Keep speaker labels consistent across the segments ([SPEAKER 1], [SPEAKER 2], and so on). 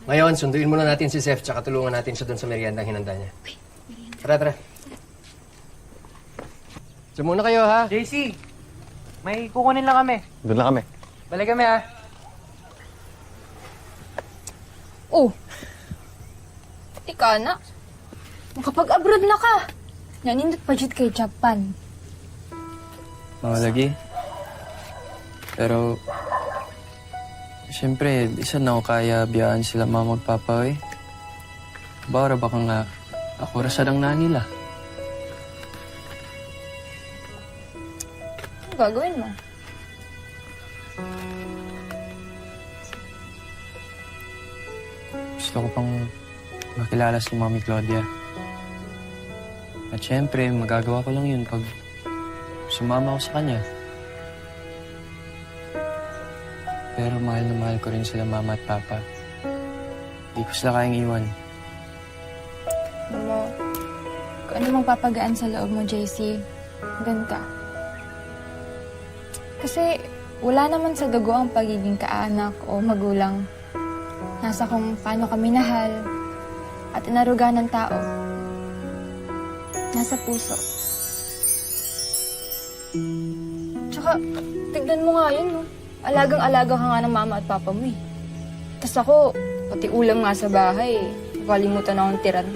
[SPEAKER 1] Ngayon, sunduin muna natin si Zeph tsaka tulungan natin siya doon sa merienda ang hinanda niya. Tara, tara. So muna kayo, ha?
[SPEAKER 2] JC, may kukunin lang kami.
[SPEAKER 3] Doon lang kami.
[SPEAKER 2] Balik kami, ha?
[SPEAKER 4] Oh. Ika na. Makapag-abroad na ka. Nanindot pa dyan kay Japan.
[SPEAKER 5] Mga lagi. Pero, siyempre, isa na ako kaya biyaan sila mama at papa eh. Baka baka nga, ako rasa ng nanila.
[SPEAKER 4] Ano gagawin mo?
[SPEAKER 5] Gusto ko pang makilala si Mami Claudia. At siyempre, magagawa ko lang yun pag sumama ako sa kanya. Pero mahal na mahal ko rin sila mama at papa. Hindi ko sila kayang iwan.
[SPEAKER 4] Alam mo, kung ano mang papagaan sa loob mo, JC, doon ka. Kasi wala naman sa dugo ang pagiging kaanak o magulang. Nasa kung paano ka minahal at inaruga ng tao. Nasa puso. Tsaka, tignan mo nga yun, no? Alagang-alaga ka nga ng mama at papa mo, eh. Tas ako, pati ulam nga sa bahay, eh. Nakalimutan akong tiran.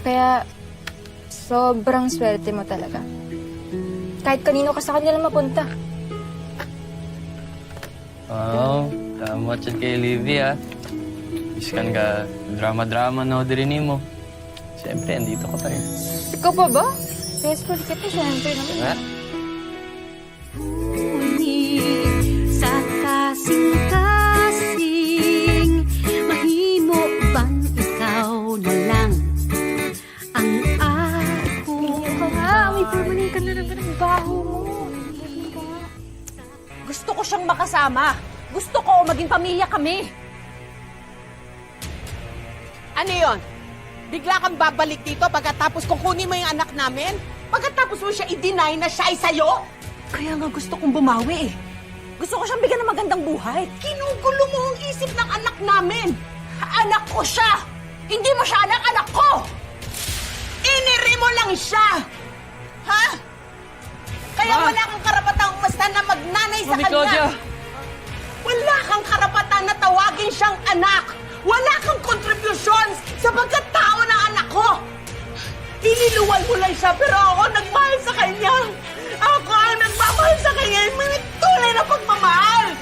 [SPEAKER 4] Kaya, sobrang swerte mo talaga. Kahit kanino ka sa kanya lang mapunta.
[SPEAKER 5] Wow, tama dyan kay Livy, ha? Iskan ka, drama-drama na din mo. Siyempre, andito ka pa rin.
[SPEAKER 4] Ikaw pa ba? Best friend kita, syempre naman.
[SPEAKER 5] Ha?
[SPEAKER 6] Sa kasing-kasing, mahimo bang ikaw na lang ang ako?
[SPEAKER 4] Ikaw nga, may permanent ka na lang ng baho mo.
[SPEAKER 7] Gusto ko siyang makasama. Gusto ko maging pamilya kami. Ano yon? Bigla kang babalik dito pagkatapos kukunin mo yung anak namin? Pagkatapos mo siya i-deny na siya ay sa'yo? Kaya nga gusto kong bumawi eh. Gusto ko siyang bigyan ng magandang buhay. Kinugulo mo ang isip ng anak namin. Anak ko siya. Hindi mo siya anak ko. Iniri mo lang siya. Ha? Kaya wala kang karapatang basta na magnanay sa
[SPEAKER 5] Mami
[SPEAKER 7] kanya.
[SPEAKER 5] Claudia!
[SPEAKER 7] Wala kang karapatan na tawagin siyang anak. Wala kang kontribusyon sa pagkatao ng anak ko. Iniluwal mo lang siya, pero ako nagmahal sa kanya. Ako ang nagmamahal sa kanya. May tunay na pagmamahal.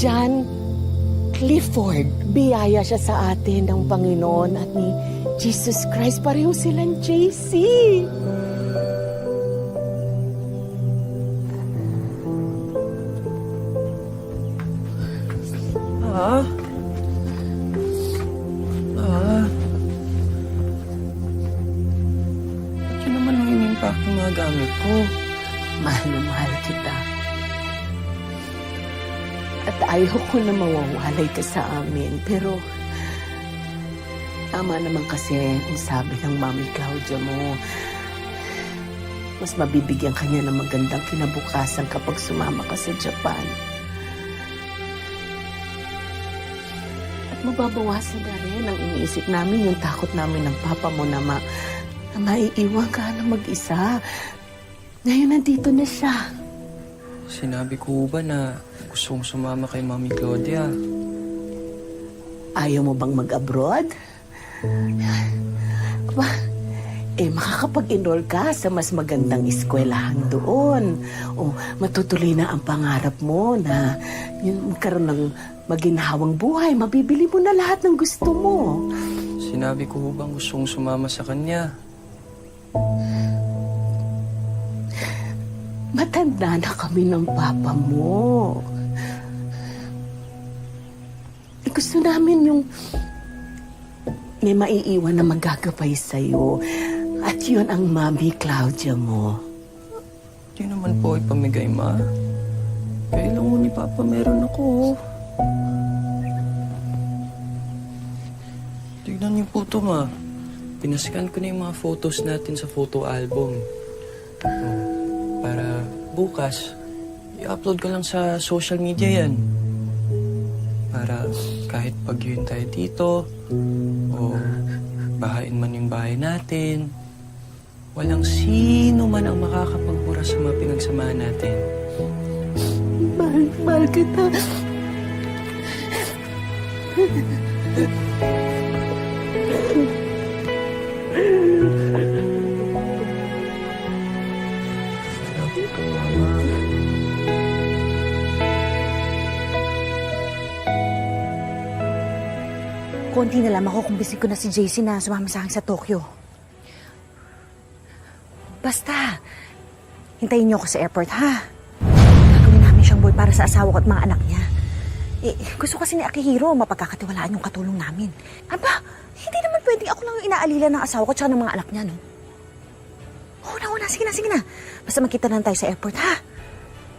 [SPEAKER 8] John Clifford, biyaya siya sa atin ng Panginoon at ni Jesus Christ. Pareho silang JC.
[SPEAKER 5] Ba't yun naman ang in-impact ng mga gamit ko?
[SPEAKER 8] Mahal na mahal kita. At ayaw ko na mawawalay ka sa amin. Pero, tama naman kasi ang sabi ng Mami Claudia mo. Mas mabibigyan ka niya ng magandang kinabukasan kapag sumama ka sa Japan. At mababawasan na rin ang iniisip namin, yung takot namin ng papa mo na na maiiwan ka na mag-isa. Ngayon nandito na siya.
[SPEAKER 5] Sinabi ko ba na gusto kong sumama kay Mami Claudia?
[SPEAKER 8] Ayaw mo bang mag-abroad? Aba, makakapag-enroll ka sa mas magandang eskwelahan doon. O matutuloy na ang pangarap mo na yung magkaroon ng maginhawang buhay. Mabibili mo na lahat ng gusto mo.
[SPEAKER 5] Sinabi ko bang gusto kong sumama sa kanya?
[SPEAKER 8] Matanda na kami ng papa mo. Gusto namin yung may maiiwan na magagabay sa'yo. At yun ang Mami Claudia mo.
[SPEAKER 5] Di naman po ipamigay, Ma. Kailan mo ni Papa meron ako? Tignan niyo po ito, Ma. Pinascan ko na yung mga photos natin sa photo album. Para bukas, i-upload ko lang sa social media yan. Para kahit pag-yun tayo dito, o bahain man yung bahay natin, walang sino man ang makakapagbura sa mga pinagsamahan natin.
[SPEAKER 8] Mahal kita.
[SPEAKER 3] Konti na lang makukumbisi ko na si JC na sumama sa akin sa Tokyo. Basta, hintayin niyo ako sa airport, ha? Gagawin namin siyang boy para sa asawa ko at mga anak niya. Gusto kasi ni Akihiro mapagkakatiwalaan yung katulong namin. Aba, hindi naman pwedeng ako lang yung inaalila ng asawa ko at ng mga anak niya, no? Oo na, sige na. Basta magkita lang tayo sa airport, ha?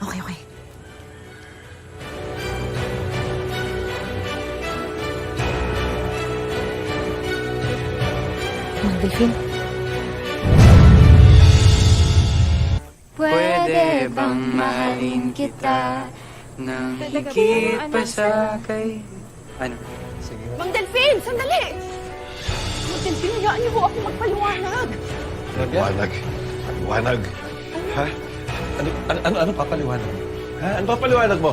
[SPEAKER 3] Okay. Mang Delphine?
[SPEAKER 5] Pwede bang mahalin kita nang higit pa sa kay... Ano?
[SPEAKER 1] Sige.
[SPEAKER 7] Mang Delphine, sandali! Mang Delphine, hayaan niyo ho ako magpaliwanag.
[SPEAKER 9] Paliwanag? Ha? Ano papaliwanag mo? Ha? Ano papaliwanag mo?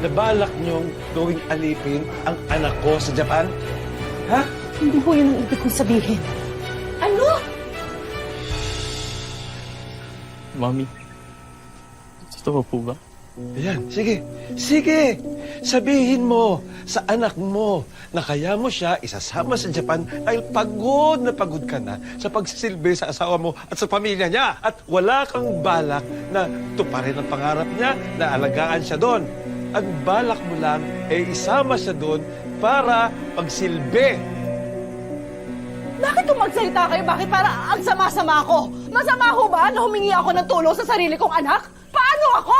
[SPEAKER 9] Nabalak niyong gawing alipin ang anak ko sa Japan? Ha?
[SPEAKER 3] Hindi po yun ang ibig kong sabihin.
[SPEAKER 7] Ano?
[SPEAKER 5] Mami, totoo po ba?
[SPEAKER 9] Ayan, sige. Sabihin mo sa anak mo na kaya mo siya isasama sa Japan dahil pagod na pagod ka na sa pagsisilbi sa asawa mo at sa pamilya niya. At wala kang balak na tuparin ang pangarap niya na alagaan siya doon. Ang balak mo lang ay isama siya doon para pagsilbi.
[SPEAKER 7] Bakit magsalita kayo? Bakit para ang sama-sama ko? Masama ho ba na humingi ako ng tulong sa sarili kong anak? Paano ako?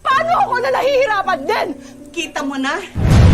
[SPEAKER 7] Paano ako na nahihirapan din? Kita mo na?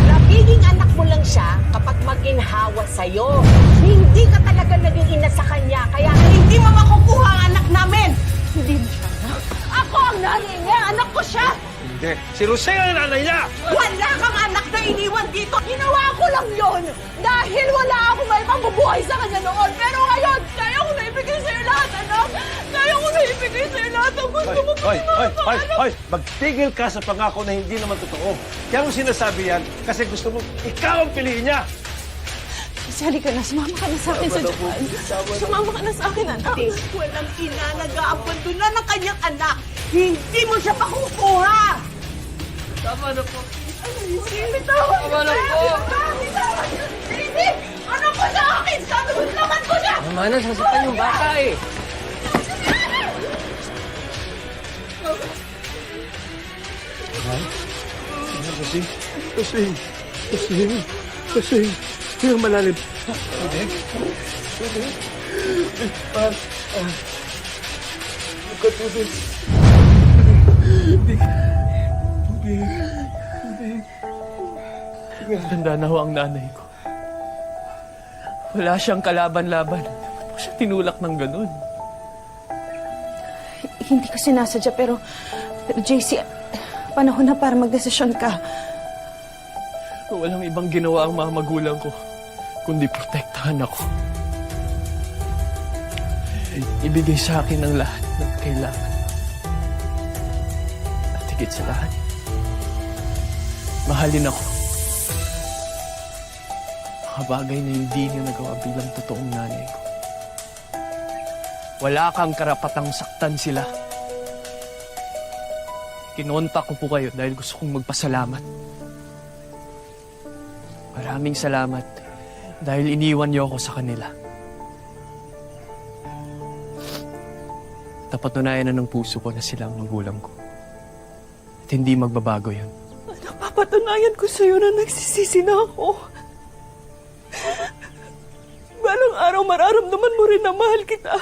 [SPEAKER 7] Nagiging anak mo lang siya kapag maginhawa sa'yo. Hindi ka talaga naging ina sa kanya, kaya hindi mo makukuha ang anak namin. Hindi mo siya anak. Ako ang nanay niya, anak ko siya.
[SPEAKER 9] Hindi. Si Rosel ang nanay niya!
[SPEAKER 7] Wala kang anak na iniwan dito. Ginawa ko lang yon dahil wala akong may pambubuhay sa kanya noon. Pero ngayon, kaya ko na ibigay sa'yo lahat, anak. Kaya ko na ibigay sa'yo lahat ang gusto mo.
[SPEAKER 9] Hoy! Magtigil ka sa pangako na hindi naman totoo. Kaya mo sinasabi yan kasi gusto mo ikaw ang piliin niya.
[SPEAKER 7] Sali ka na, sumama ka na sa akin sa Japan. Sumama ka na sa akin, anak. Walang ina nag-aabandona ng kanyang anak. Hindi mo siya pakukuha.
[SPEAKER 5] Tama na po.
[SPEAKER 7] Bitawan
[SPEAKER 5] Tama na po.
[SPEAKER 7] Hindi! Ano ko sa akin? Sabi naman ko siya!
[SPEAKER 1] Mama na, sasaktan yung bata eh.
[SPEAKER 9] Kasi, yung malalim.
[SPEAKER 5] Tanda na ho ang nanay ko. Wala siyang kalaban-laban. Ba't mo siya tinulak ng ganun?
[SPEAKER 3] Hindi ko sinasadya, pero JC, panahon na para magdesisyon ka.
[SPEAKER 5] Walang ibang ginawa ang mga magulang ko, kundi protektahan ako. ibigay sa akin ang lahat ng kailangan. At higit sa lahat, mahalin ako. Mga bagay na hindi niyo nagawa bilang totoong nanay ko. Wala kang karapatang saktan sila. Kinontak ko po kayo dahil gusto kong magpasalamat. Maraming salamat dahil iniwan niyo ako sa kanila. Napatunayan na ng puso ko na sila ang magulang ko. At hindi magbabago yun.
[SPEAKER 8] Napapatunayan ko sa'yo na nagsisisi na ako. Balang araw mararamdaman mo rin na mahal kita.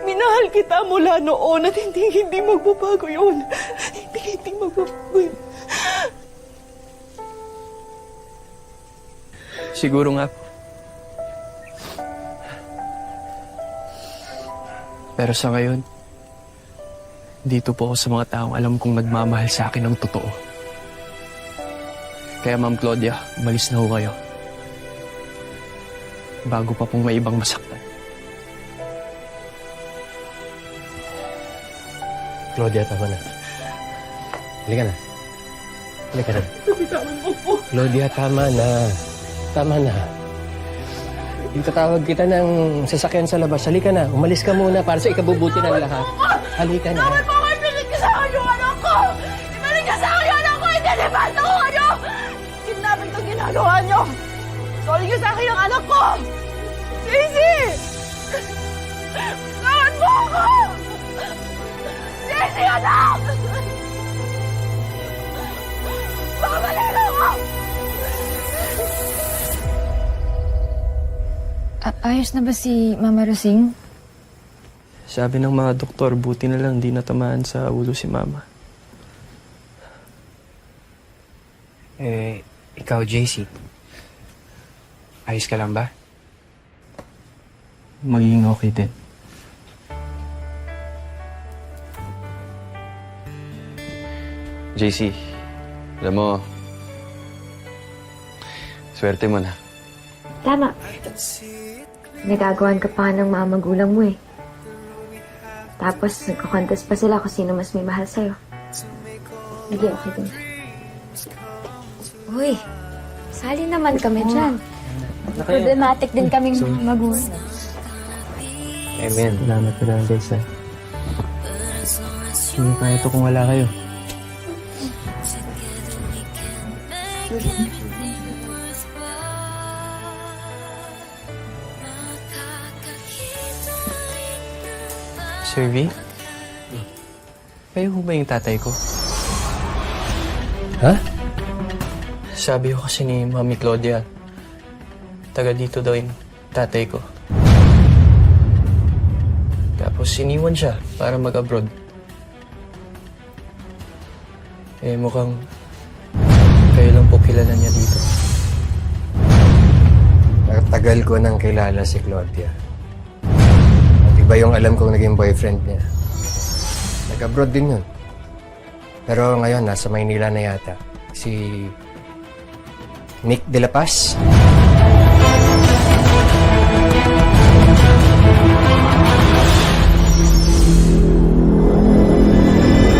[SPEAKER 8] Minahal kita mula noon at hindi magbabago yun. Hindi magbabago yun.
[SPEAKER 5] Siguro nga po. Pero sa ngayon, dito po ako sa mga taong alam kong nagmamahal sa akin ng totoo. Kaya Ma'am Claudia, umalis na ho kayo. Bago pa pong may ibang masaktan.
[SPEAKER 1] Claudia, tama na. Halika na. Halika na. Claudia, tama na. Tama na. Yung tatawag kita ng sasakyan sa labas. Halika na. Umalis ka muna para sa ikabubuti ng lahat. Halika na.
[SPEAKER 8] Bakit mo kayo pinigisahan yung anak ko? Pinigisahan yung anak ko! Hindi naman ako kayo! Kidnapping itong ginagawa nyo! Sorry nyo sa akin yung anak ko! Daisy! Kawan mo ako! Daisy, anak! Babalik ako!
[SPEAKER 4] Ayos na ba si Mama Rosing?
[SPEAKER 5] Sabi ng mga doktor, buti na lang di natamaan sa ulo si Mama.
[SPEAKER 10] Ikaw, JC. Ayos ka lang ba?
[SPEAKER 5] Magiging okay din.
[SPEAKER 11] JC, alam mo, swerte mo na.
[SPEAKER 12] Tama. Nagagawan ka pa ng mga magulang mo eh. Tapos nagkakontes pa sila kung sino mas may mahal sa'yo. Hindi, okay din. Uy, sali naman kami dyan. Problematic din kaming mga magulang.
[SPEAKER 10] Amen.
[SPEAKER 5] Salamat ko lang, guys. Hindi kaya ito kung wala kayo. Sir V? Kayo ho ba yung tatay ko?
[SPEAKER 1] Ha?
[SPEAKER 5] Sabi ko kasi ni Mami Claudia, taga dito daw yung tatay ko. Tapos iniwan siya para mag-abroad. Eh mukhang kayo lang po kilala niya dito.
[SPEAKER 1] Tagal ko nang kilala si Claudia. At iba yung alam kong naging boyfriend niya. Nag-abroad din yun. Pero ngayon, nasa Maynila na yata. Si Nick De La Paz.